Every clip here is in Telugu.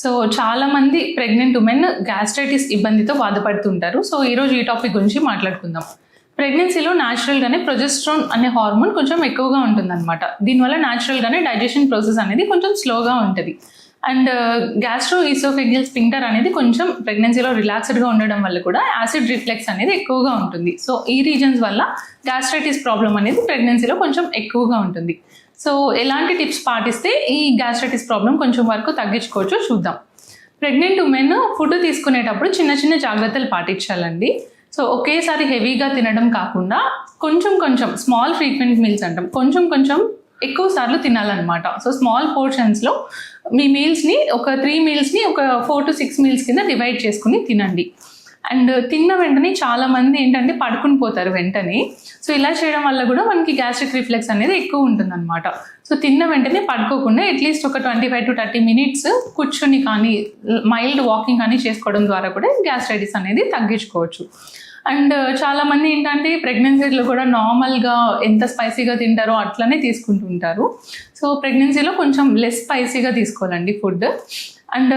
సో చాలా మంది ప్రెగ్నెంట్ ఉమెన్ గ్యాస్ట్రైటిస్ ఇబ్బందితో బాధపడుతుంటారు. సో ఈరోజు ఈ టాపిక్ గురించి మాట్లాడుకుందాం. ప్రెగ్నెన్సీలో న్యాచురల్గానే ప్రొజెస్ట్రాన్ అనే హార్మోన్ కొంచెం ఎక్కువగా ఉంటుందన్నమాట. దీనివల్ల న్యాచురల్గానే డైజెషన్ ప్రాసెస్ అనేది కొంచెం స్లోగా ఉంటుంది. అండ్ గ్యాస్ట్రో ఈసోఫెజియల్ స్ఫింక్టర్ అనేది కొంచెం ప్రెగ్నెన్సీలో రిలాక్స్డ్గా ఉండడం వల్ల కూడా యాసిడ్ రిఫ్లెక్స్ అనేది ఎక్కువగా ఉంటుంది. సో ఈ రీజన్స్ వల్ల గ్యాస్ట్రైటిస్ ప్రాబ్లం అనేది ప్రెగ్నెన్సీలో కొంచెం ఎక్కువగా ఉంటుంది. సో ఎలాంటి టిప్స్ పాటిస్తే ఈ గ్యాస్ట్రైటిస్ ప్రాబ్లం కొంచెం వరకు తగ్గించుకోవచ్చు చూద్దాం. ప్రెగ్నెంట్ ఉమెన్ ఫుడ్ తీసుకునేటప్పుడు చిన్న చిన్న జాగ్రత్తలు పాటించాలండి. సో ఒకేసారి హెవీగా తినడం కాకుండా కొంచెం కొంచెం స్మాల్ ఫ్రీక్వెంట్ మీల్స్ అంటాం, కొంచెం కొంచెం ఎక్కువ సార్లు తినాలన్నమాట. సో స్మాల్ పోర్షన్స్లో మీ మీల్స్ని ఒక 3 మీల్స్ని ఒక 4 to 6 మీల్స్ కింద డివైడ్ చేసుకుని తినండి. అండ్ తిన్న వెంటనే చాలామంది ఏంటంటే పడుకుని పోతారు వెంటనే. సో ఇలా చేయడం వల్ల కూడా మనకి గ్యాస్ట్రిక్ రిఫ్లెక్స్ అనేది ఎక్కువ ఉంటుందన్నమాట. సో తిన్న వెంటనే పడుకోకుండా అట్లీస్ట్ ఒక 25 to 30 minutes కూర్చొని కానీ మైల్డ్ వాకింగ్ కానీ చేసుకోవడం ద్వారా కూడా గ్యాస్ట్రైటిస్ అనేది తగ్గించుకోవచ్చు. అండ్ చాలామంది ఏంటంటే ప్రెగ్నెన్సీలో కూడా నార్మల్గా ఎంత స్పైసీగా తింటారో అట్లనే తీసుకుంటుంటారు. సో ప్రెగ్నెన్సీలో కొంచెం లెస్ స్పైసీగా తీసుకోవాలండి ఫుడ్. అండ్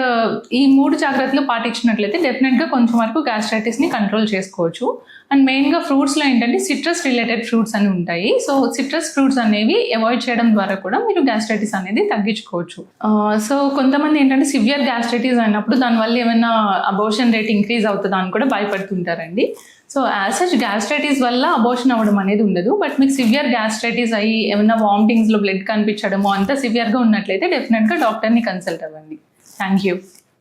ఈ 3 జాగ్రత్తలు పాటించినట్లయితే డెఫినెట్గా కొంచెం వరకు గ్యాస్ట్రైటిస్ని కంట్రోల్ చేసుకోవచ్చు. అండ్ మెయిన్గా ఫ్రూట్స్లో ఏంటంటే సిట్రస్ రిలేటెడ్ ఫ్రూట్స్ అని ఉంటాయి. సో సిట్రస్ ఫ్రూట్స్ అనేవి అవాయిడ్ చేయడం ద్వారా కూడా మీరు గ్యాస్ట్రైటిస్ అనేది తగ్గించుకోవచ్చు. సో కొంతమంది ఏంటంటే సివియర్ గ్యాస్ట్రైటిస్ అయినప్పుడు దానివల్ల ఏమైనా అబోర్షన్ రేట్ ఇంక్రీజ్ అవుతుందా అని కూడా భయపడుతుంటారండి. సో యాజ్ సచ్ గ్యాస్ట్రైటిస్ వల్ల అబోర్షన్ అవ్వడం అనేది ఉండదు. బట్ మీకు సివియర్ గ్యాస్ట్రైటిస్ అయ్యి ఏమైనా వామిటింగ్స్లో బ్లడ్ కనిపించడమో అంత సివియర్గా ఉన్నట్లయితే డెఫినెట్గా డాక్టర్ని కన్సల్ట్ అవ్వండి. Thank you.